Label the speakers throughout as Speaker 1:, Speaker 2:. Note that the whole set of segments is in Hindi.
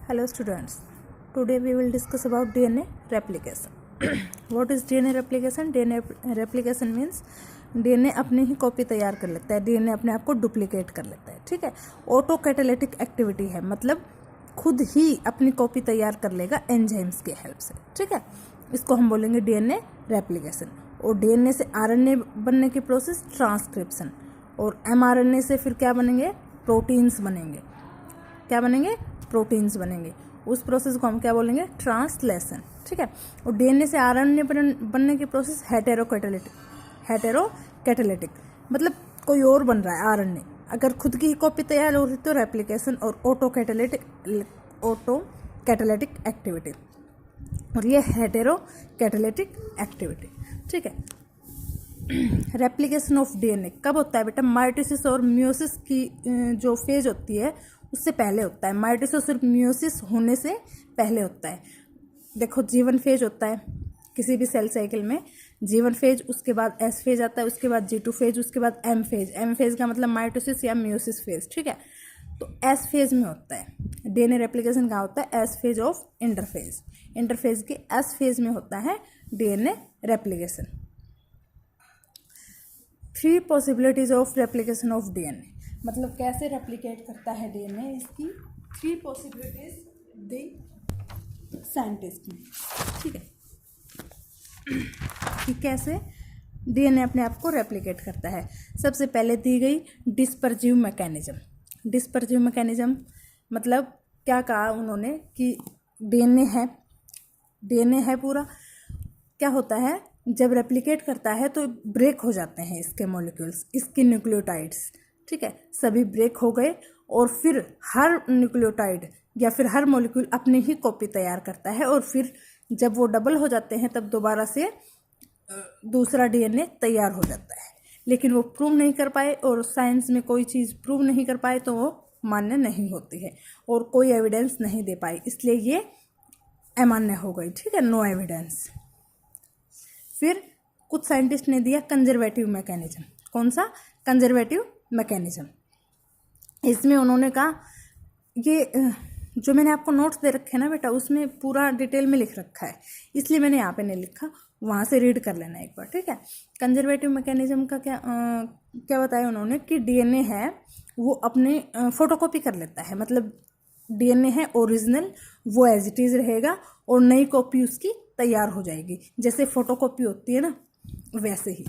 Speaker 1: Hello students, today we will discuss about DNA replication. What is DNA replication? DNA replication means DNA अपनी ही कॉपी तैयार कर लेता है, DNA अपने आप को डुप्लीकेट कर लेता है, ठीक है। ऑटो कैटालिटिक एक्टिविटी है, मतलब खुद ही अपनी कॉपी तैयार कर लेगा एंजाइम्स के हेल्प से, ठीक है। इसको हम बोलेंगे DNA रेप्लिकेशन। और DNA से RNA बनने की प्रोसेस ट्रांसक्रिप्शन, और mRNA से फिर क्या बनेंगे? प्रोटीन्स बनेंगे। क्या बनेंगे? प्रोटीन्स बनेंगे। उस प्रोसेस को हम क्या बोलेंगे? ट्रांसलेशन, ठीक है। और DNA से RNA बनने की प्रोसेस हेटेरोकैटालिटिक, मतलब कोई और बन रहा है RNA। अगर खुद की कॉपी तैयार हो रही तो रेप्लिकेशन और ऑटो कैटालिटिक एक्टिविटी, और ये हेटेरोकैटालिटिक एक्टिविटी, ठीक है। रेप्लिकेशन ऑफ DNA कब होता है बेटा? माइटोसिस और मियोसिस की जो फेज होती है उससे पहले होता है। माइटोसिस और मियोसिस होने से पहले होता है। देखो, जीवन फेज होता है किसी भी सेल साइकिल में, जीवन फेज, उसके बाद S फेज आता है, उसके बाद G2 फेज, उसके बाद M फेज। M फेज का मतलब माइटोसिस या मियोसिस फेज, ठीक है। तो S फेज में होता है DNA रेप्लिकेशन। कहाँ होता है? S phase of interphase. Interphase के S फेज में होता है DNA replication. 3 possibilities of replication of DNA, मतलब कैसे रेप्लिकेट करता है DNA, इसकी 3 पॉसिबिलिटीज दी साइंटिस्ट ने, ठीक है, कि कैसे DNA अपने आप को रेप्लिकेट करता है। सबसे पहले दी गई डिस्पर्सिव मैकेनिज्म। डिस्पर्सिव मैकेनिज्म मतलब क्या कहा उन्होंने कि DNA है पूरा, क्या होता है जब रेप्लिकेट करता है तो ब्रेक हो जाते हैं इसके मॉलिक्यूल्स, इसके न्यूक्लियोटाइड्स, ठीक है। सभी ब्रेक हो गए और फिर हर न्यूक्लियोटाइड या फिर हर मॉलिक्यूल अपनी ही कॉपी तैयार करता है, और फिर जब वो डबल हो जाते हैं तब दोबारा से दूसरा DNA तैयार हो जाता है। लेकिन वो प्रूव नहीं कर पाए, और साइंस में कोई चीज़ प्रूव नहीं कर पाए तो वो मान्य नहीं होती है, और कोई एविडेंस नहीं दे पाई, इसलिए ये अमान्य हो गई, ठीक है, नो एविडेंस। फिर कुछ साइंटिस्ट ने दिया कंजर्वेटिव मैकेनिज्म। कौन सा? Conservative mechanism. इसमें उन्होंने कहा, ये जो मैंने आपको नोट्स दे रखे हैं ना बेटा, उसमें पूरा डिटेल में लिख रखा है, इसलिए मैंने यहाँ पे नहीं लिखा, वहाँ से रीड कर लेना एक बार, ठीक है। कंजर्वेटिव मैकेनिज्म का क्या बताया उन्होंने कि DNA है वो अपने फोटोकॉपी कर लेता है, मतलब DNA है ओरिजिनल, वो एज इट इज़ रहेगा और नई कॉपी उसकी तैयार हो जाएगी, जैसे फोटोकॉपी होती है ना वैसे ही।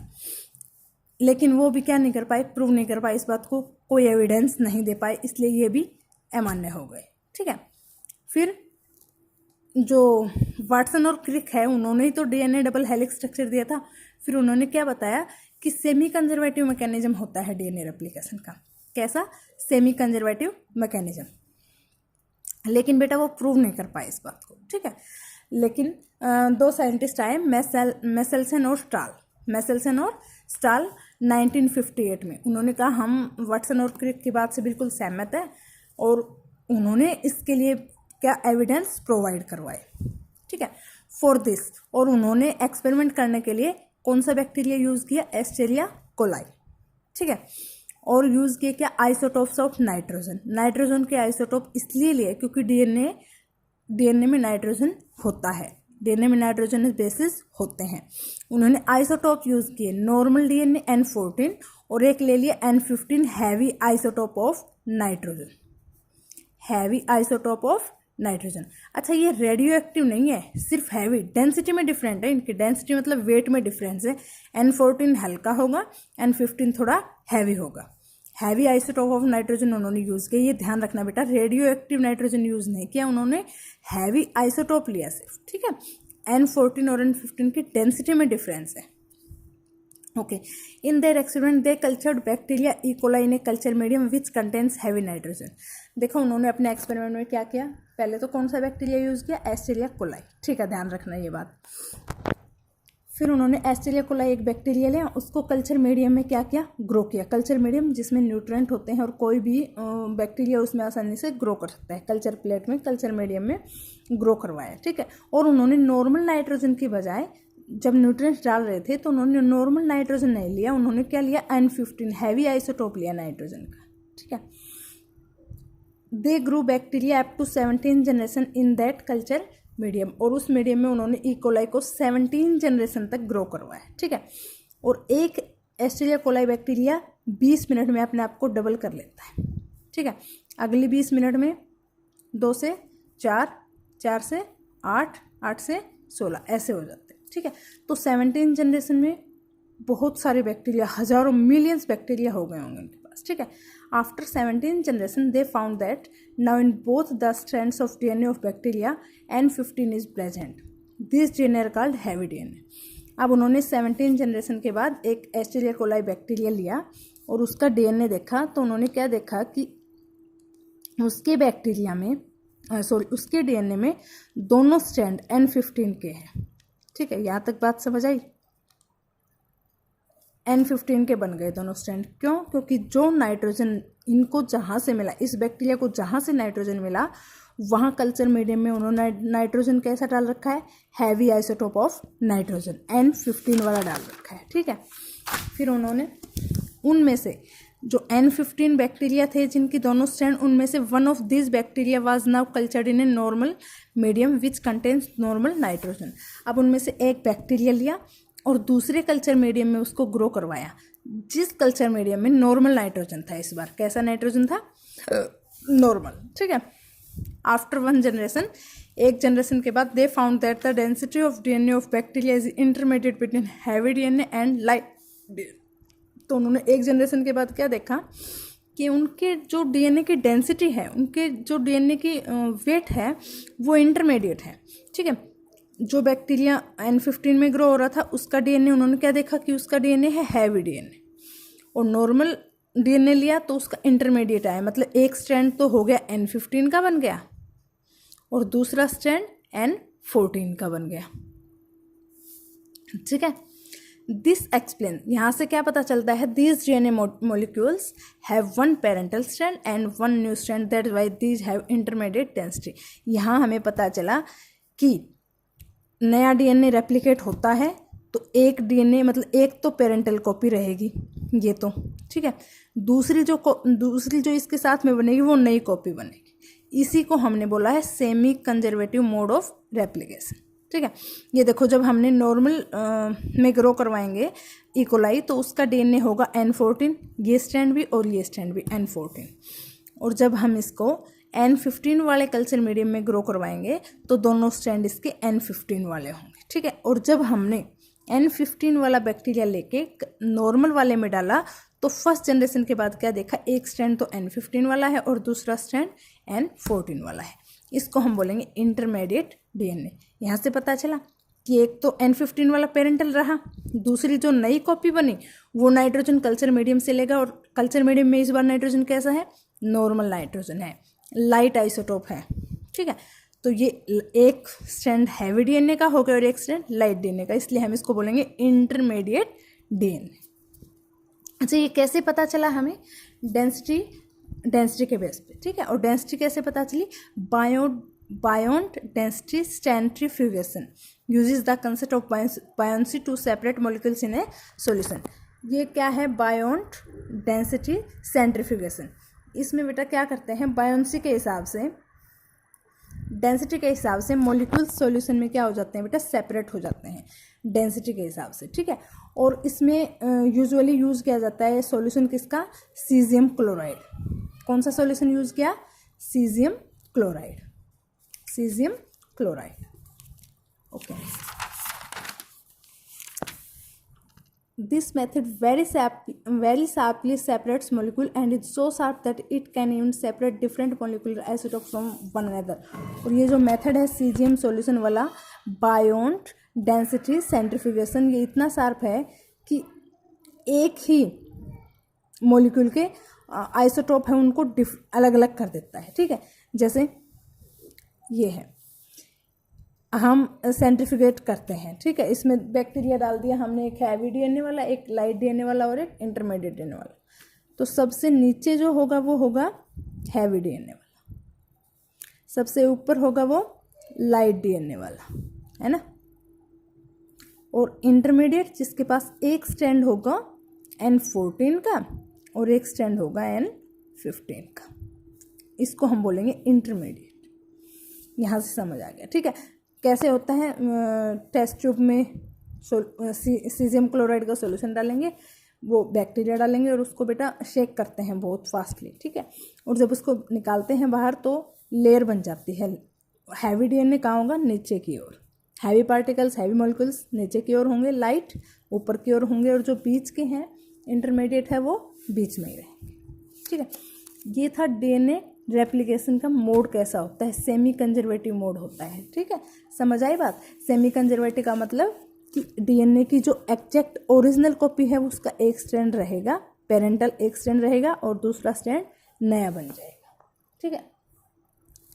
Speaker 1: लेकिन वो भी क्या नहीं कर पाए? प्रूव नहीं कर पाए इस बात को, कोई एविडेंस नहीं दे पाए, इसलिए ये भी अमान्य हो गए, ठीक है। फिर जो वाटसन और क्रिक है, उन्होंने ही तो DNA डबल हेलिक्स स्ट्रक्चर दिया था। फिर उन्होंने क्या बताया कि सेमी कंजर्वेटिव मैकेनिज्म होता है DNA रेप्लिकेशन का। कैसा? Semi conservative mechanism. लेकिन बेटा वो प्रूव नहीं कर पाए इस बात को, ठीक है। लेकिन 2 साइंटिस्ट आए, मेसेल्सन और स्टाल 1958 में। उन्होंने कहा हम वाटसन और क्रिक की बात से बिल्कुल सहमत है, और उन्होंने इसके लिए क्या एविडेंस प्रोवाइड करवाए, ठीक है, फॉर दिस। और उन्होंने एक्सपेरिमेंट करने के लिए कौन सा बैक्टीरिया यूज़ किया? एस्टेरिया कोलाई, ठीक है। और यूज़ किए क्या? Isotopes of nitrogen. नाइट्रोजन के आइसोटोप इसलिए लिए क्योंकि DNA में नाइट्रोजन होता है, DNA में नाइट्रोजन बेसिस होते हैं। उन्होंने आइसोटोप यूज़ किए नॉर्मल DNA N14, और एक ले लिया N15 heavy isotope of nitrogen. Heavy isotope of nitrogen. अच्छा, ये रेडियो एक्टिव नहीं है, सिर्फ हैवी, डेंसिटी में डिफरेंट है, इनकी डेंसिटी मतलब वेट में डिफरेंस है। N14 हल्का होगा, N15 थोड़ा हैवी होगा। हैवी आइसोटोप ऑफ नाइट्रोजन उन्होंने यूज़ किया, ये ध्यान रखना बेटा, रेडियो एक्टिव नाइट्रोजन यूज़ नहीं किया, उन्होंने हैवी आइसोटोप लिया सिर्फ, ठीक है। N14 और N15 की डेंसिटी में डिफरेंस है, okay. In their experiment they cultured bacteria E coli in a culture medium which contains heavy nitrogen. देखो उन्होंने अपने एक्सपेरिमेंट में क्या किया? पहले तो कौन सा बैक्टीरिया यूज़ किया? एस्टेरिया कोलाई, ठीक है, ध्यान रखना ये बात। फिर उन्होंने एस्टेरिया कोलाई एक बैक्टीरिया लिया, उसको कल्चर मीडियम में क्या किया? ग्रो किया। कल्चर मीडियम जिसमें न्यूट्रिएंट होते हैं और कोई भी बैक्टीरिया उसमें आसानी से ग्रो कर सकता है, कल्चर प्लेट में, कल्चर मीडियम में ग्रो करवाया, ठीक है। और उन्होंने नॉर्मल नाइट्रोजन की बजाय जब न्यूट्रिएंट्स डाल रहे थे तो उन्होंने नॉर्मल नाइट्रोजन नहीं लिया, उन्होंने क्या लिया? N15 हैवी आइसोटोप लिया नाइट्रोजन का, ठीक है। They grew bacteria up to 17 generation in that culture medium, और उस मीडियम में उन्होंने इकोलाई को 17 जनरेशन तक ग्रो करवाया, ठीक है। और एक एस्टेरिया कोलाई बैक्टीरिया 20 मिनट में अपने आप को डबल कर लेता है, ठीक है। अगली 20 मिनट में 2 से 4, 4 से 8, 8 से 16 ऐसे हो जाते हैं, ठीक है। तो 17 जनरेशन में बहुत सारे बैक्टीरिया, हजारों मिलियंस बैक्टीरिया हो गए होंगे उनके पास, ठीक है। After 17 generation they found that now in both the strands of DNA of bacteria N15 is present, this DNA are called heavy DNA. अब उन्होंने 17 जनरेशन के बाद एक एस्टेरिया कोलाई बैक्टीरिया लिया और उसका डीएनए देखा, तो उन्होंने क्या देखा कि उसके बैक्टीरिया में उसके डीएनए में दोनों स्ट्रैंड N15 के हैं, ठीक है। यहाँ तक बात समझ आई। N15 के बन गए दोनों स्ट्रैंड, क्यों? क्योंकि जो नाइट्रोजन इनको जहाँ से मिला, इस बैक्टीरिया को जहाँ से नाइट्रोजन मिला, वहाँ कल्चर मीडियम में उन्होंने नाइट्रोजन कैसा डाल रखा है, heavy isotope of nitrogen N15 वाला डाल रखा है, ठीक है। फिर उन्होंने उनमें से जो N15 बैक्टीरिया थे जिनकी दोनों स्ट्रैंड, उनमें से one of this bacteria was now cultured in a normal medium which contains normal nitrogen. अब उनमें से एक बैक्टीरिया लिया और दूसरे कल्चर मीडियम में उसको ग्रो करवाया, जिस कल्चर मीडियम में नॉर्मल नाइट्रोजन था। इस बार कैसा नाइट्रोजन था? नॉर्मल, ठीक है। आफ्टर 1 जनरेशन, एक जनरेशन के बाद, दे found that the density of DNA of bacteria is intermediate between heavy DNA and light DNA. तो उन्होंने एक जनरेशन के बाद क्या देखा कि उनके जो डीएनए की डेंसिटी है, उनके जो डीएनए की वेट है, वो इंटरमीडिएट है, ठीक है। जो बैक्टीरिया N15 में ग्रो हो रहा था उसका डीएनए उन्होंने क्या देखा कि उसका डीएनए है हैवी डीएनए, और नॉर्मल डीएनए लिया तो उसका इंटरमीडिएट आया, मतलब एक स्ट्रैंड तो हो गया N15 का बन गया और दूसरा स्ट्रैंड N14 का बन गया, ठीक है। दिस एक्सप्लेन, यहाँ से क्या पता चलता है, these DNA molecules have 1 parental strand and 1 new strand, that why these have intermediate density. यहाँ हमें पता चला कि नया डीएनए रेप्लिकेट होता है तो एक डीएनए, मतलब एक तो पेरेंटल कॉपी रहेगी, ये तो ठीक है, दूसरी जो इसके साथ में बनेगी वो नई कॉपी बनेगी। इसी को हमने बोला है semi conservative mode of replication, ठीक है। ये देखो, जब हमने नॉर्मल में ग्रो करवाएंगे इकोलाई तो उसका डीएनए होगा N14, ये स्ट्रैंड भी और ये स्ट्रैंड भी N14, और जब हम इसको N15 वाले कल्चर मीडियम में ग्रो करवाएंगे तो दोनों स्ट्रैंड इसके N15 वाले होंगे, ठीक है। और जब हमने N15 वाला बैक्टीरिया लेके नॉर्मल वाले में डाला तो फर्स्ट जनरेशन के बाद क्या देखा, एक स्ट्रैंड तो N15 वाला है और दूसरा स्ट्रैंड N14 वाला है। इसको हम बोलेंगे इंटरमीडिएट डीएनए। यहाँ से पता चला कि एक तो N15 वाला पेरेंटल रहा, दूसरी जो नई कॉपी बनी वो नाइट्रोजन कल्चर मीडियम से लेगा, और कल्चर मीडियम में इस बार नाइट्रोजन कैसा है, नॉर्मल नाइट्रोजन है, लाइट आइसोटोप है, ठीक है। तो ये एक स्ट्रैंड हैवी डीएनए का हो गया और एक स्ट्रैंड लाइट डीएनए का, इसलिए हम इसको बोलेंगे इंटरमीडिएट डीएनए। अच्छा, ये कैसे पता चला हमें, डेंसिटी के बेस पे, ठीक है। और डेंसिटी कैसे पता चली, buoyant density centrifugation uses the concept of buoyancy to separate molecules in a solution. ये क्या है, बायोन्ट डेंसिटी सेंट्रीफ्यूगेशन। इसमें बेटा क्या करते हैं, बायोन्सी के हिसाब से, डेंसिटी के हिसाब से मॉलिक्यूल्स सॉल्यूशन में क्या हो जाते हैं बेटा, सेपरेट हो जाते हैं डेंसिटी के हिसाब से, ठीक है। और इसमें यूजुअली यूज़ किया जाता है सॉल्यूशन किसका, सीजियम क्लोराइड। कौन सा सॉल्यूशन यूज़ किया, caesium chloride, caesium chloride, okay. This method very sharply separates molecule and is so sharp that it can even separate different molecular isotopes from one another। और ये जो मेथड है सीजियम सॉल्यूशन वाला, बायोन्ट डेंसिटी सेंट्रीफ्यूगेशन, ये इतना शार्प है कि एक ही मॉलिक्यूल के आइसोटोप है उनको अलग अलग कर देता है, ठीक है। जैसे ये है, हम सेंट्रीफ्यूगेट करते हैं, ठीक है। इसमें बैक्टीरिया डाल दिया हमने, एक हैवी डीएनए वाला, एक लाइट डीएनए वाला और एक इंटरमीडिएट डीएनए वाला। तो सबसे नीचे जो होगा वो होगा हैवी डीएनए वाला, सबसे ऊपर होगा वो लाइट डीएनए वाला, है ना। और इंटरमीडिएट जिसके पास एक स्ट्रैंड होगा N14 का और एक स्ट्रैंड होगा N15 का, इसको हम बोलेंगे इंटरमीडिएट। यहाँ से समझ आ गया, ठीक है। कैसे होता है, टेस्ट ट्यूब में सीजियम क्लोराइड का सॉल्यूशन डालेंगे, वो बैक्टीरिया डालेंगे और उसको बेटा शेक करते हैं बहुत फास्टली, ठीक है। और जब उसको निकालते हैं बाहर तो लेयर बन जाती है। हैवी डीएनए कहाँ होगा, नीचे की ओर। हैवी पार्टिकल्स, हैवी मॉलिक्यूल्स नीचे की ओर होंगे, लाइट ऊपर की ओर होंगे, और जो बीच के हैं इंटरमीडिएट है वो बीच में ही रहेंगे, ठीक है। ये था डीएनए रेप्लिकेशन का मोड कैसा होता है, सेमी कंजर्वेटिव मोड होता है, ठीक है। समझ आई बात। सेमी कंजर्वेटिव का मतलब कि डीएनए की जो एग्जैक्ट ओरिजिनल कॉपी है उसका एक स्ट्रैंड रहेगा, पेरेंटल एक स्ट्रैंड रहेगा और दूसरा स्ट्रैंड नया बन जाएगा, ठीक है।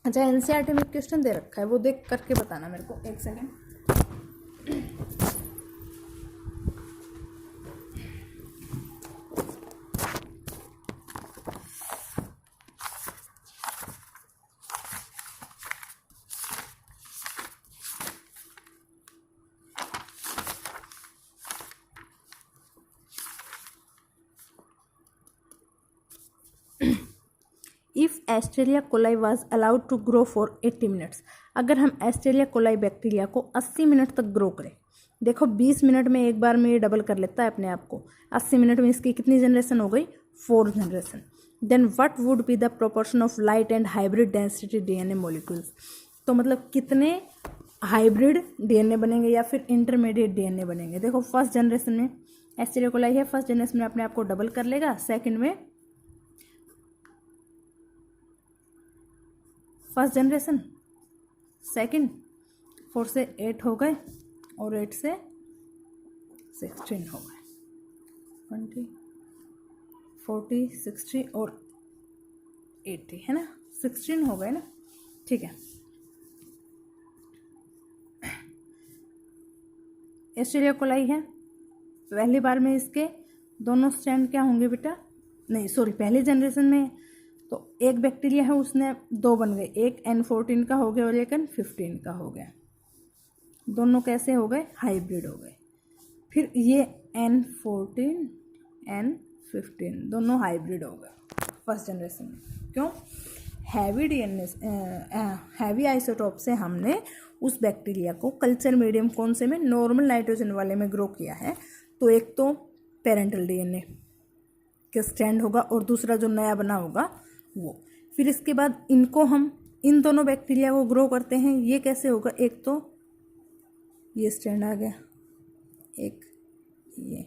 Speaker 1: अच्छा, एनसीईआरटी में क्वेश्चन दे रखा है, वो देख करके बताना मेरे को, एक second. If Escherichia coli was allowed to grow for 80 minutes, अगर हम एस्टेरिया कोलाई बैक्टीरिया को 80 मिनट तक ग्रो करें, देखो 20 मिनट में एक बार में ये डबल कर लेता है अपने आप को, 80 मिनट में इसकी कितनी जनरेशन हो गई, 4 generation. Then what would be the proportion of light and hybrid density DNA molecules, तो मतलब कितने हाइब्रिड डीएनए बनेंगे या फिर इंटरमीडिएट डीएनए बनेंगे। देखो फर्स्ट जनरेशन में एस्टेरिया कोलाई है, फर्स्ट जनरेशन में अपने आप को डबल कर लेगा, सेकेंड में फर्स्ट जनरेशन, सेकंड 4 से 8 हो गए और 8 से 16 हो गए, 20 40 60 और 80 है ना, 16 हो गए ना, ठीक है। एस्टेरिया कोलाई है, पहली बार में इसके दोनों स्ट्रैंड क्या होंगे बेटा, नहीं सॉरी, पहली जनरेशन में तो एक बैक्टीरिया है उसने 2 बन गए, एक N14 का हो गया और एक N15 का हो गया, दोनों कैसे हो गए, हाइब्रिड हो गए। फिर ये N14 N15 दोनों हाइब्रिड हो गए फर्स्ट जनरेशन में। क्यों, हैवी डीएनए हैवी आइसोटोप से हमने उस बैक्टीरिया को कल्चर मीडियम कौन से में, नॉर्मल नाइट्रोजन वाले में ग्रो किया है, तो एक तो पेरेंटल डीएनए के स्ट्रैंड होगा और दूसरा जो नया बना होगा वो। फिर इसके बाद इनको हम इन दोनों बैक्टीरिया को ग्रो करते हैं, ये कैसे होगा, एक तो ये स्ट्रैंड आ गया, एक ये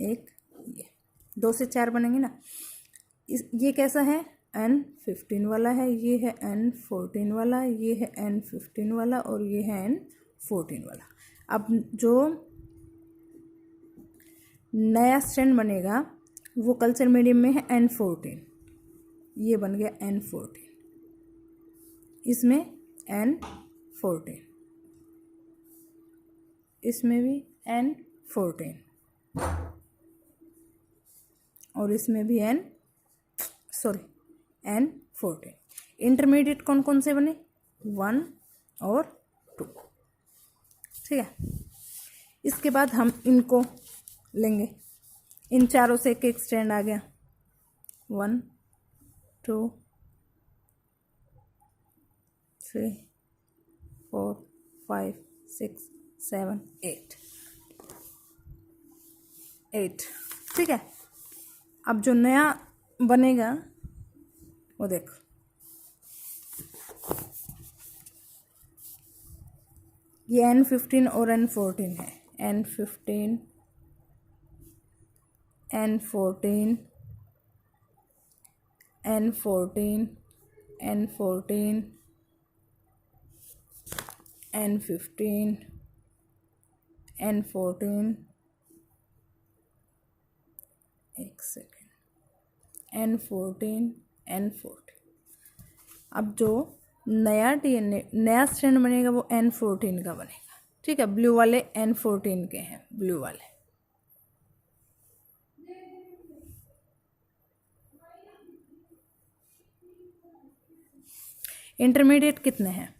Speaker 1: एक ये, 2 से 4 बनेंगे ना। ये कैसा है, N15 वाला है, ये है N14 वाला, ये है N15 वाला और ये है N14 वाला। अब जो नया स्ट्रैंड बनेगा वो कल्चर मीडियम में है N14, ये बन गया N14, इसमें N14, इसमें भी N14 और इसमें भी N14। इंटरमीडिएट कौन कौन से बने, 1 और 2, ठीक है। इसके बाद हम इनको लेंगे, इन चारों से एक एक स्ट्रैंड आ गया, 1 2 3 4 5 6 7 8, ठीक है। अब जो नया बनेगा वो देखो, ये N15 और N14 है, N15 N14 N14 N14 N15 N14, एक सेकेंड, N14 N14। अब जो नया डीएनए नया स्ट्रैंड बनेगा वो N14 का बनेगा, ठीक है। ब्लू वाले N14 के हैं, ब्लू वाले। इंटरमीडिएट कितने हैं,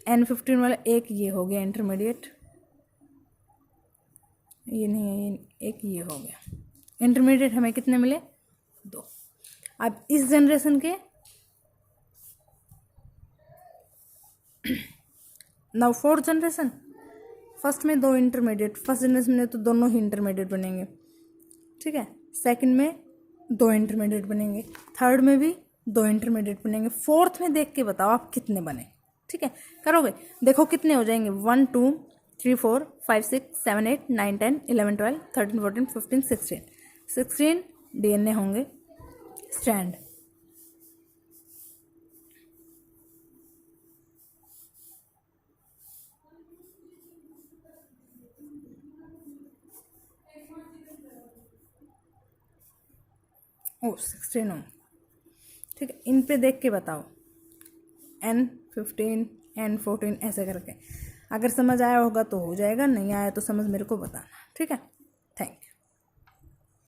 Speaker 1: N15 वाला एक ये हो गया इंटरमीडिएट, ये नहीं है, ये एक ये हो गया इंटरमीडिएट हमें कितने मिले? 2। अब इस जनरेशन के नाउ फोर्थ जनरेशन, फर्स्ट में 2 इंटरमीडिएट, फर्स्ट जनरेशन में तो दोनों ही इंटरमीडिएट बनेंगे, ठीक है। सेकंड में 2 इंटरमीडिएट बनेंगे, थर्ड में भी 2 इंटरमीडिएट बनेंगे, फोर्थ में देख के बताओ आप कितने बने, ठीक है। करोगे, देखो कितने हो जाएंगे, 1 2 3 4 5 6 7 8 9 10 11 12 13 14 15 16 डीएनए होंगे स्ट्रैंड। ओ 16 होंगे, ठीक है। इन पे देख के बताओ, N15 N14 ऐसे करके। अगर समझ आया होगा तो हो जाएगा, नहीं आया तो समझ मेरे को बताना, ठीक है। Thank you.